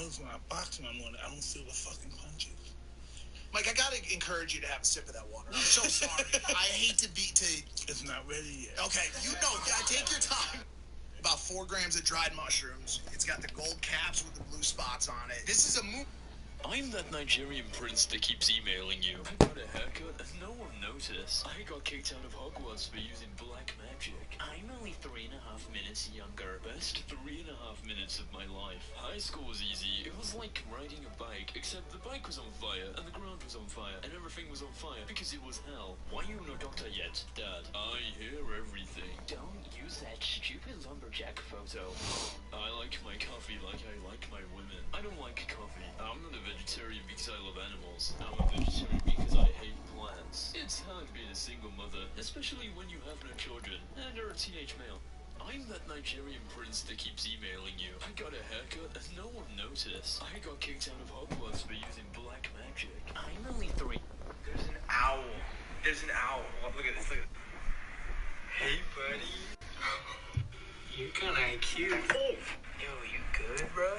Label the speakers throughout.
Speaker 1: knows when I box him, I don't feel the fucking punches.
Speaker 2: Mike, I gotta encourage you to have a sip of that water. I'm so sorry. I hate to be to.
Speaker 1: It's not ready yet.
Speaker 2: Okay, you know, yeah, take your time. About 4 grams of dried mushrooms. It's got the gold caps with the blue spots on it. This is a move.
Speaker 3: I'm that Nigerian prince that keeps emailing you. I got a haircut and no one noticed. I got kicked out of Hogwarts for using black magic. I'm only 3.5 minutes younger. Best 3.5 minutes of my life. High school was easy. It was like riding a bike, except the bike was on fire, and the ground was on fire, and everything was on fire, because it was hell. Why you no doctor yet, Dad? I hear everything. Don't use that stupid lumberjack photo. I like my coffee like I like my women. I don't like coffee. I'm not a vegetarian because I love animals. I'm a vegetarian because I hate plants. It's hard being a single mother, especially when you have no children and you're a teenage male. I'm that Nigerian prince that keeps emailing you. I got a haircut and no one noticed. I got kicked out of Hogwarts for using black magic. I'm only 3.
Speaker 4: There's an owl. There's an owl. Look at this. Look at this. Hey, buddy. You're kind of cute. Oh. Yo, you good, bro?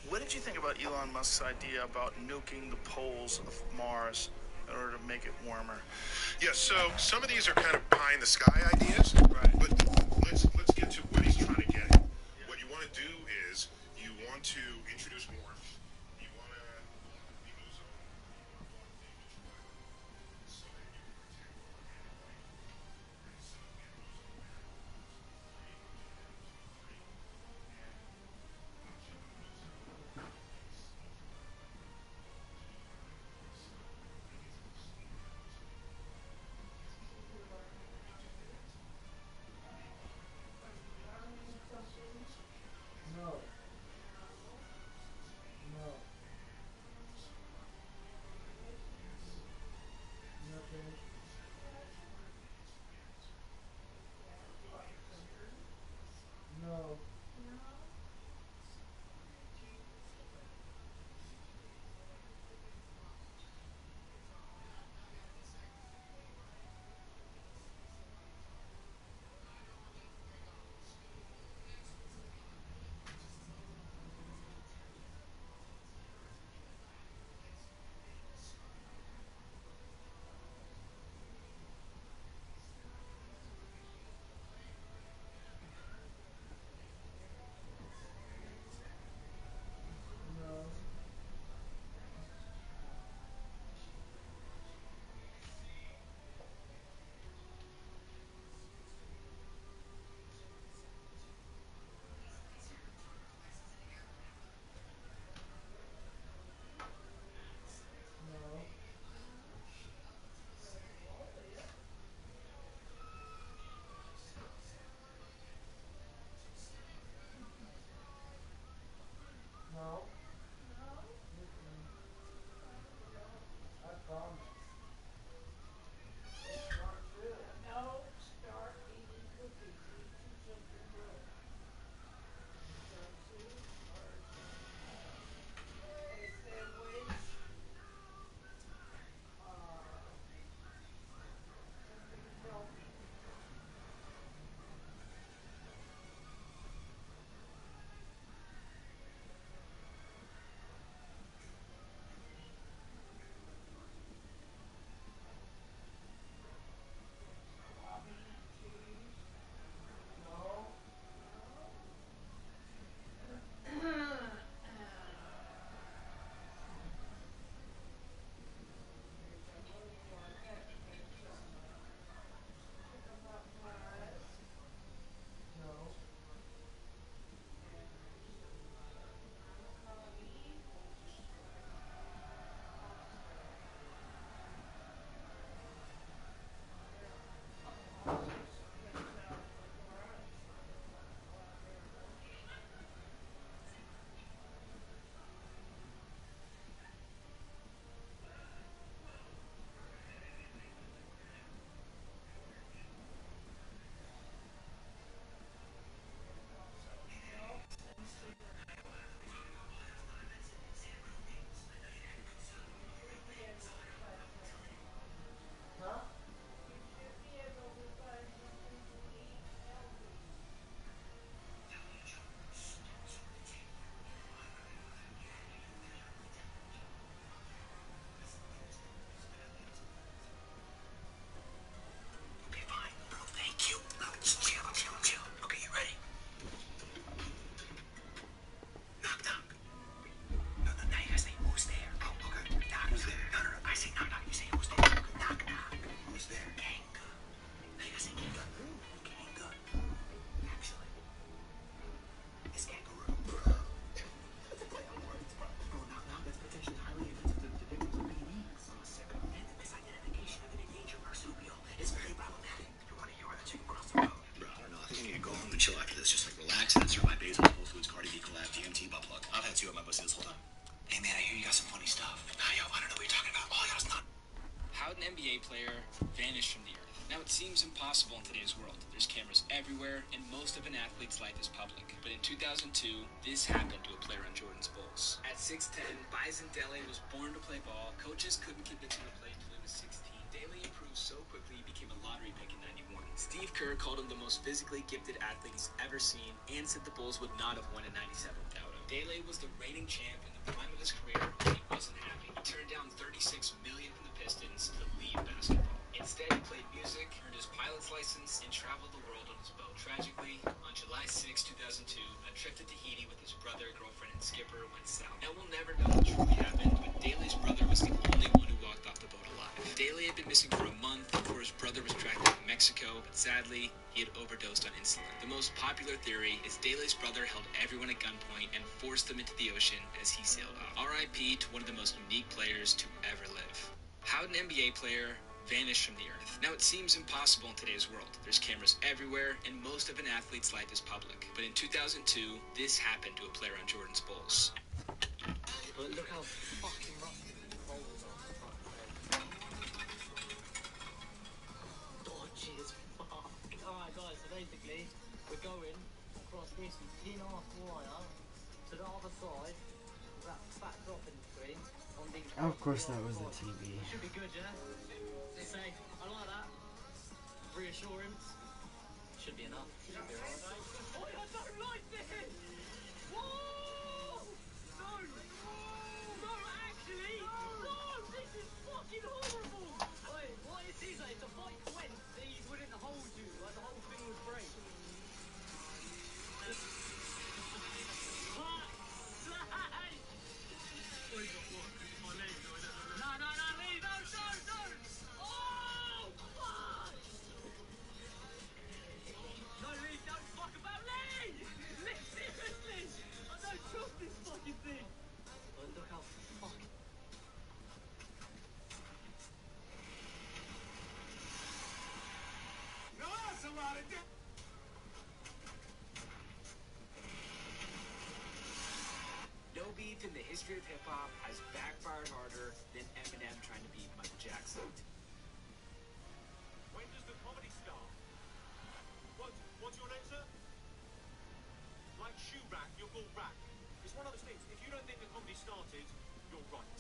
Speaker 1: What did you think about Elon Musk's idea about nuking the poles of Mars in order to make it warmer?
Speaker 5: Yeah, so some of these are kind of pie in the sky ideas,
Speaker 1: Right.
Speaker 5: but let's get to what he's trying to get at. What you want to do is you want to introduce warmth. You want to leave ozone more damaged by so that you protect and so get ozone
Speaker 6: No. No.
Speaker 2: see this whole time. Hey man, I hear you got some funny stuff. Nah, yo, I don't know what you're talking about. Oh, that's not.
Speaker 6: How'd an NBA player vanish from the earth? Now, it seems impossible in today's world. There's cameras everywhere, and most of an athlete's life is public. But in 2002, this happened to a player on Jordan's Bulls. At 6'10", Bison Dele was born to play ball. Coaches couldn't convince him to play until he was 16. Dele improved so quickly he became a lottery pick in 91. Steve Kerr called him the most physically gifted athlete he's ever seen, and said the Bulls would not have won in 97 without him. Dele was the reigning champ in the prime of his career, and he wasn't happy. He turned down $36 million from the Pistons to leave basketball. Instead, he played music, earned his pilot's license, and traveled the world on his boat. Tragically, on July 6, 2002, a trip to Tahiti with his brother, girlfriend, and skipper went south. Now, we'll never know what truly happened, but Dele's brother was the only one who walked off the boat alive. Dele had been missing for a month before his brother was dragged out of Mexico, but sadly, he had overdosed on insulin. The most popular theory is Dele's brother held everyone at gunpoint and forced them into the ocean as he sailed off. R.I.P. to one of the most unique players to ever live. How'd an NBA player vanish from the earth? Now, it seems impossible in today's world. There's cameras everywhere, and most of an athlete's life is public. But in 2002, this happened to a player on Jordan's Bulls.
Speaker 7: But look how fucking rough the bowls are. Dodgy as fuck. Alright guys, so basically, we're going across this tin half wire to the other side, with that fat drop in between. On the
Speaker 8: Of course that was the TV.
Speaker 7: Should be good, yeah? Say, I like that. Reassurance. Should be enough. Should be alright. Oh, I don't like this! Whoa! No! No, actually! No! This is fucking horrible! Wait, what it is, like, the bike went, these wouldn't hold you, like the whole thing would break.
Speaker 6: No beef in the history of hip-hop has backfired harder than Eminem trying to beat Michael Jackson.
Speaker 5: When does the comedy start? What's your name, sir? Like shoe rack, you're called rack. It's one of those things. If you don't think the comedy started, you're right.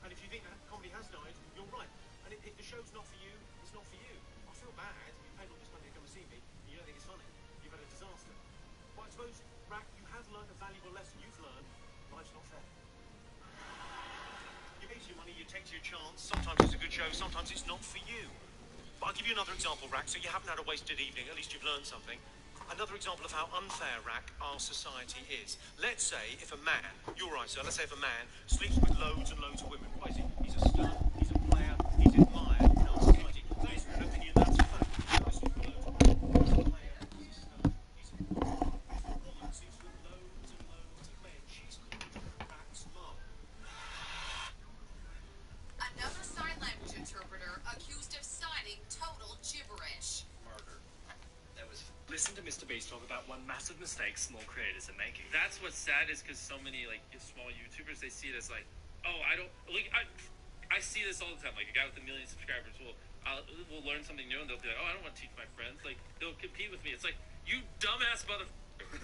Speaker 5: And if you think that comedy has died, you're right. And if the show's not for you, it's not for you. I feel bad. You paid all this money to come and see me, and you don't think it's funny. You've had a disaster. But I suppose, Rack, you have learned a valuable lesson. You've learned life's not fair. You pay your money, you take your chance. Sometimes it's a good show, sometimes it's not for you. But I'll give you another example, Rack, so you haven't had a wasted evening. At least you've learned something. Another example of how unfair, Rack, our society is. Let's say if a man, you're right, sir, let's say if a man sleeps with loads and loads of women. What is he? He's a stud, he's a player, he's admired in our society. That is an opinion, that's a fact. I sleep with loads of women, he's a player, he's a stud, he's a woman. If a woman sleeps with loads and loads of men, she's called Rack's mum.
Speaker 9: Another sign language interpreter accused of signing total gibberish.
Speaker 10: Murder. That was. Listen to Mr. Beast talk about one massive mistake small creators are making. That's what's sad is because so many like small YouTubers, they see it as like, oh, I don't like I see this all the time. Like a guy with 1 million subscribers will learn something new and they'll be like, oh, I don't want to teach my friends. Like they'll compete with me. It's like, you dumbass motherfucker.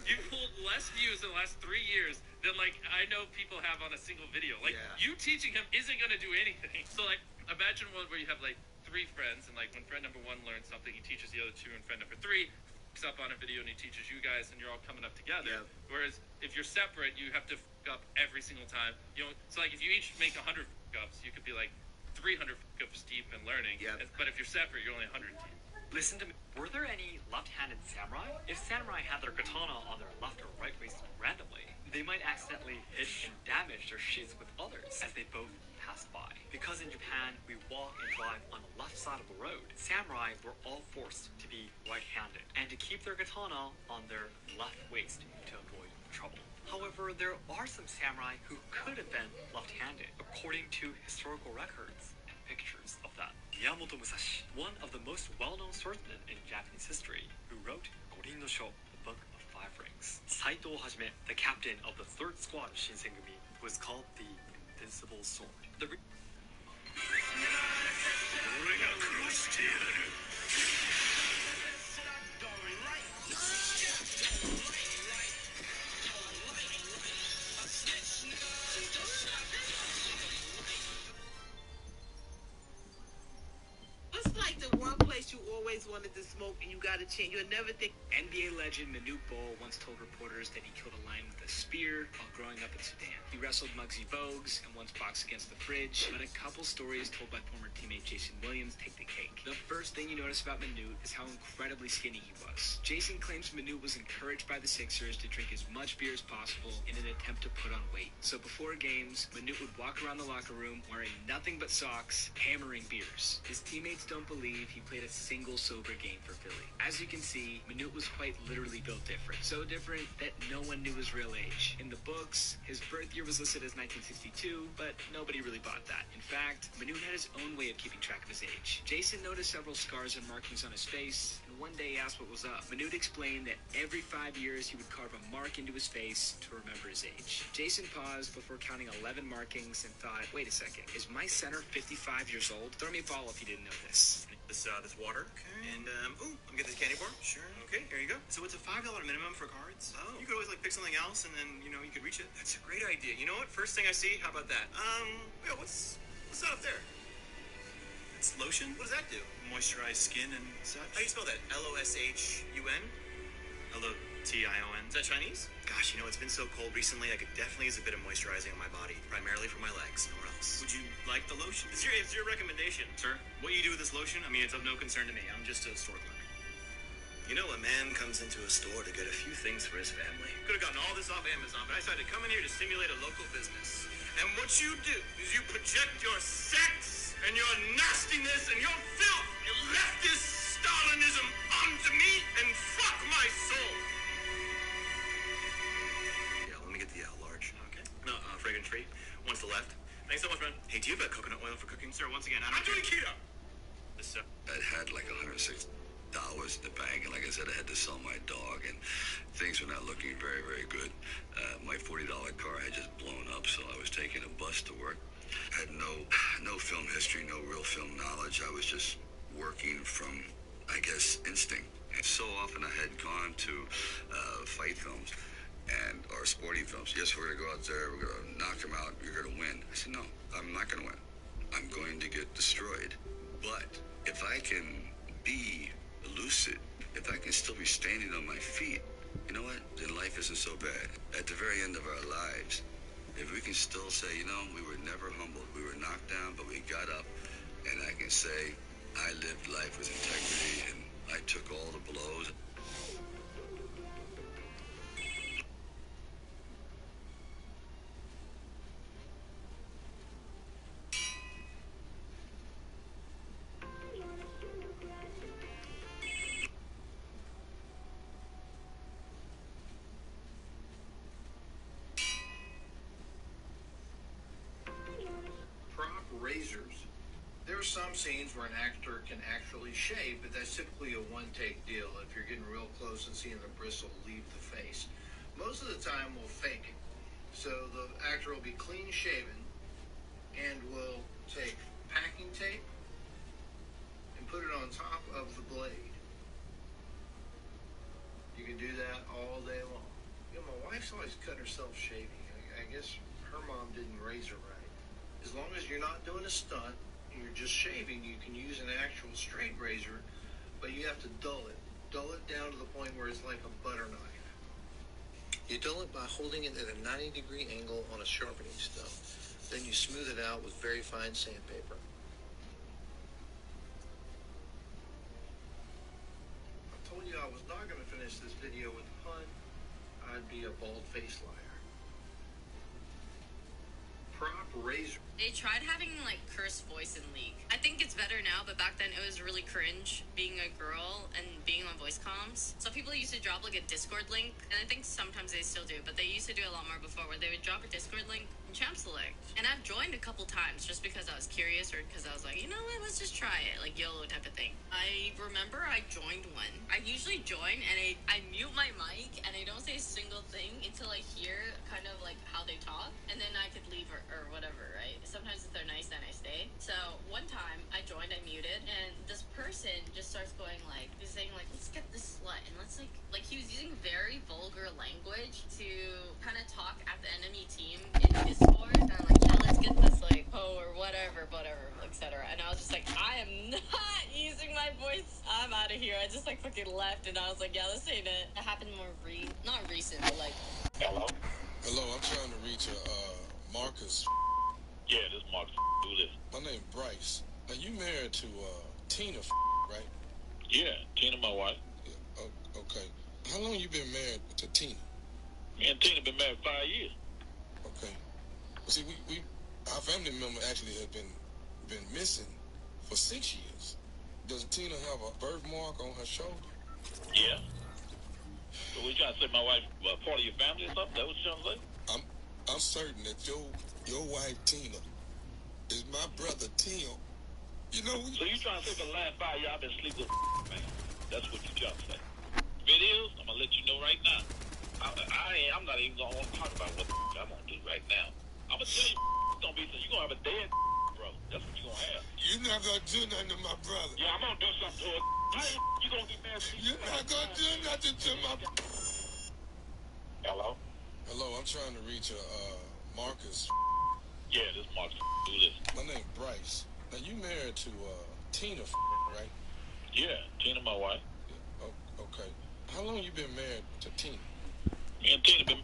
Speaker 10: You pulled less views in the last 3 years than like I know people have on a single video. Like you teaching him isn't gonna do anything. So like imagine one where you have like 3 friends and like when friend number 1 learns something, he teaches the other 2, and friend number 3 picks up on a video and he teaches you guys, and you're all coming up together. Whereas if you're separate, you have to fuck up every single time. You know, so like if you each make 100 fuck ups, you could be like 300 fuck ups deep in learning. But if you're separate, you're only 100 deep.
Speaker 11: Listen to me. Were there any left-handed samurai? If samurai had their katana on their left or right waist randomly, they might accidentally hit and damage their shits with others as they both pass by. Because in Japan, we walk and drive on the left side of the road, samurai were all forced to be right-handed and to keep their katana on their left waist to avoid trouble. However, there are some samurai who could have been left-handed, according to historical records and pictures of that. Miyamoto Musashi, one of the most well-known swordsmen in Japanese history, who wrote Gorin no Sho, the Book of 5 Mavericks. Saito Hajime, the captain of the third squad of Shinsengumi, was called the Invincible Sword.
Speaker 12: What's like the one place you always wanted to smoke and you got a chance? You'll never think.
Speaker 6: NBA legend Manute Bol once told reporters that he killed a lion with a spear while growing up in Sudan. He wrestled Muggsy Bogues and once boxed against the Fridge, but a couple stories told by former teammate Jason Williams take the cake. The first thing you notice about Manute is how incredibly skinny he was. Jason claims Manute was encouraged by the Sixers to drink as much beer as possible in an attempt to put on weight. So before games, Manute would walk around the locker room wearing nothing but socks, hammering beers. His teammates don't believe he played a single sober game for Philly. As you can see, Manute was quite literally built different. So different that no one knew his real age. In the books, his birth year was listed as 1962, but nobody really bought that. In fact, Manute had his own way of keeping track of his age. Jason noticed several scars and markings on his face, and one day he asked what was up. Manute explained that every 5 years he would carve a mark into his face to remember his age. Jason paused before counting 11 markings and thought, wait a second, is my center 55 years old? Throw me a ball if you didn't know this.
Speaker 13: This water. Okay. And, ooh, I'm gonna get this candy bar. Sure. Okay, here you go. So it's a $5 minimum for cards? Oh. You could always, pick something else and then, you could reach it. That's a great idea. You know what? First thing I see, how about that? Yeah, what's that up there? It's lotion? What does that do? Moisturize skin and such? How do you spell that? L-O-S-H-U-N? L-O-T-I-O-N. Is that Chinese? Gosh, it's been so cold recently, I could definitely use a bit of moisturizing on my body, primarily for my legs, nowhere else. Would you like the lotion? It's your recommendation, sir. What you do with this lotion, it's of no concern to me. I'm just a store clerk. A man comes into a store to get a few things for his family. Could have gotten all this off Amazon, but I decided to come in here to simulate a local business. And what you do is you project your sex and your nastiness and your filth, your leftist Stalinism onto me and fuck my soul. Yeah, let me get the large. Okay. No, fragrance free. One to the left. Thanks so much, man. Hey, do you have coconut oil for cooking? Sir, once again, I'm doing keto. This,
Speaker 14: I'd had like $106 in the bank, and like I said, I had to sell my dog, and things were not looking very, very good. My $40 car had just blown up, so I was taking a bus to work. I had no film history, no real film knowledge. I was just working from, I guess, instinct. And so often I had gone to fight films or sporting films. Yes, we're going to go out there, we're going to knock them out, you're going to win. I said, no, I'm not going to win. I'm going to get destroyed. But if I can be lucid, if I can still be standing on my feet, you know what? Then life isn't so bad. At the very end of our lives, if we can still say, we were never humbled, we were knocked down, but we got up, and I can say, I lived life with integrity, and I took all the blows.
Speaker 15: Razors. There are some scenes where an actor can actually shave, but that's typically a one-take deal if you're getting real close and seeing the bristle leave the face. Most of the time we'll fake it. So the actor will be clean shaven and will take packing tape and put it on top of the blade. You can do that all day long. My wife's always cut herself shaving. I guess her mom didn't raise her right. As long as you're not doing a stunt, and you're just shaving, you can use an actual straight razor, but you have to dull it. Dull it down to the point where it's like a butter knife. You dull it by holding it at a 90-degree angle on a sharpening stone. Then you smooth it out with very fine sandpaper. I told you I was not going to finish this video with a pun. I'd be a bald-faced liar. Prop razor.
Speaker 16: They tried having like cursed voice in League. I think it's better now, but back then it was really cringe being a girl and being on voice comms. So people used to drop like a Discord link, and I think sometimes they still do, but they used to do a lot more before, where they would drop a Discord link in Champ Select. And I've joined a couple times just because I was curious, or because I was like, you know what, let's just try it, like YOLO type of thing. I remember I joined one. I usually join and I mute my mic and I don't say a single thing until I hear kind of like how they talk, and then I could leave or whatever, right? Sometimes if they're nice, then I stay. So one time I joined, I muted, and this person just starts going like, he's saying like, let's get this slut, and let's like he was using very vulgar language to kind of talk at the enemy team in Discord, and I'm like, yeah, let's get this like hoe or whatever, etc. And I was just like, I am not using my voice. I'm out of here. I just like fucking left, and I was like, yeah, this ain't it. It happened more not recent, but like.
Speaker 17: Hello.
Speaker 18: Hello, I'm trying to reach Marcus.
Speaker 17: Yeah, this is Marcus. Who this?
Speaker 18: My name Bryce. Now you married to Tina, right?
Speaker 17: Yeah, Tina, my wife.
Speaker 18: Yeah, okay. How long you been married to Tina?
Speaker 17: Me and Tina been married 5 years.
Speaker 18: Okay. Well, see, we our family member actually has been missing for 6 years. Does Tina have a birthmark on her shoulder?
Speaker 17: Yeah. So we trying to say my wife part of your family or something? That what you trying to say?
Speaker 18: I'm certain that your wife Tina is my brother Tim. You know.
Speaker 17: So you trying to say for the last 5 years I've been sleeping with man? That's what you trying to say. If it is, I'm gonna let you know right now. I'm not even gonna want to talk about what I'm gonna do right now. I'm gonna tell you, it's gonna be you gonna have a dead bro. That's what you gonna have.
Speaker 18: You're not gonna do nothing to my brother.
Speaker 17: Yeah, I'm gonna do something to it. You gonna get married?
Speaker 18: You're not gonna do nothing to my.
Speaker 17: Hello.
Speaker 18: Hello, I'm trying to reach Marcus.
Speaker 17: Yeah, this is Marcus. Who this?
Speaker 18: My name Bryce. Now you married to Tina, right?
Speaker 17: Yeah, Tina, my wife.
Speaker 18: Yeah, okay. How long you been married to Tina?
Speaker 17: Me and Tina been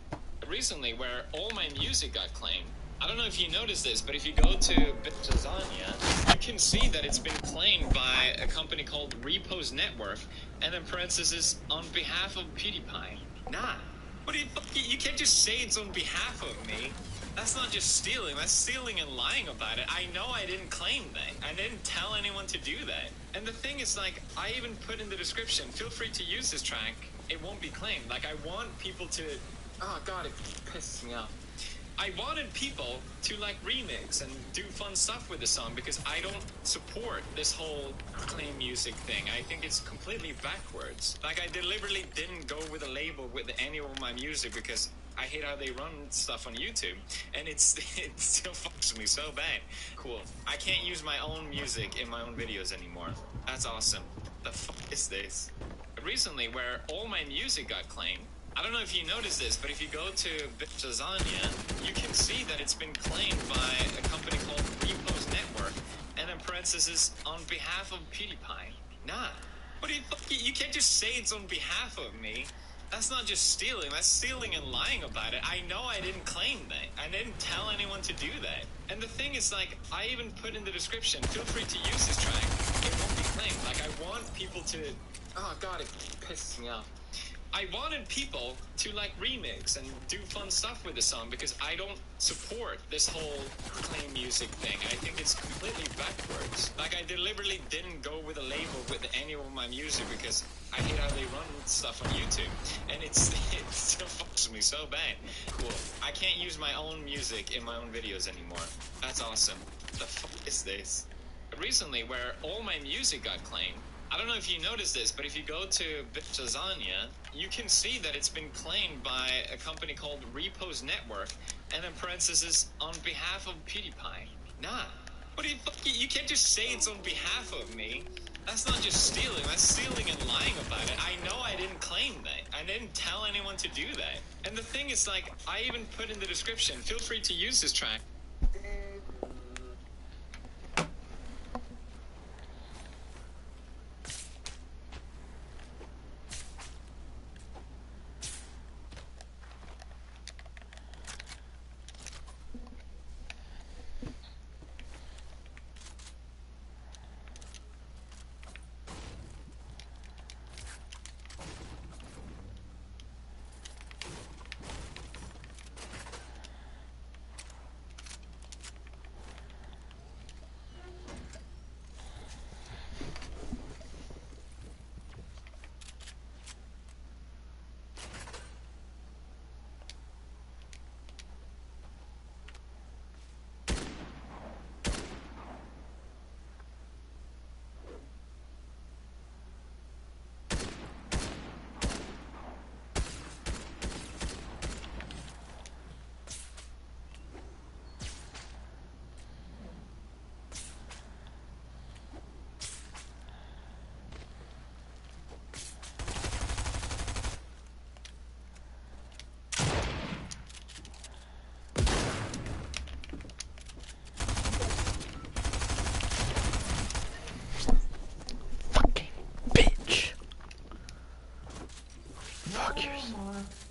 Speaker 19: recently, where all my music got claimed. I don't know if you noticed this, but if you go to Bitch Lasagna, you can see that it's been claimed by a company called Repos Network, and in parentheses, on behalf of PewDiePie. Nah. What do you can't just say it's on behalf of me. That's not just stealing, that's stealing and lying about it. I know I didn't claim that. I didn't tell anyone to do that. And the thing is, like, I even put in the description, feel free to use this track, it won't be claimed. Like, I want people to, oh god, it pisses me off. I wanted people to like remix and do fun stuff with the song because I don't support this whole claim music thing. I think it's completely backwards. Like, I deliberately didn't go with a label with any of my music because I hate how they run stuff on YouTube, and it still fucks me so bad. Cool. I can't use my own music in my own videos anymore. That's awesome. The fuck is this? Recently, where all my music got claimed, I don't know if you noticed this, but if you go to Bitch Lasagna, you can see that it's been claimed by a company called Repos Network, and in parentheses, on behalf of PewDiePie. Nah. What do you can't just say it's on behalf of me. That's not just stealing, that's stealing and lying about it. I know I didn't claim that. I didn't tell anyone to do that. And the thing is, like, I even put in the description, feel free to use this track. It won't be claimed. Like, I want people to, oh god, it pisses me off. I wanted people to like remix and do fun stuff with the song because I don't support this whole claim music thing. I think it's completely backwards. Like, I deliberately didn't go with a label with any of my music because I hate how they run stuff on YouTube, and it still fucks me so bad. Cool. I can't use my own music in my own videos anymore. That's awesome. The fuck is this? Recently, where all my music got claimed, I don't know if you noticed this, but if you go to Bitch Lasagna, you can see that it's been claimed by a company called Repos Network, and in parentheses, on behalf of PewDiePie. Nah. What do you can't just say it's on behalf of me. That's not just stealing, that's stealing and lying about it. I know I didn't claim that. I didn't tell anyone to do that. And the thing is, like, I even put in the description, feel free to use this track. Fuck yourself.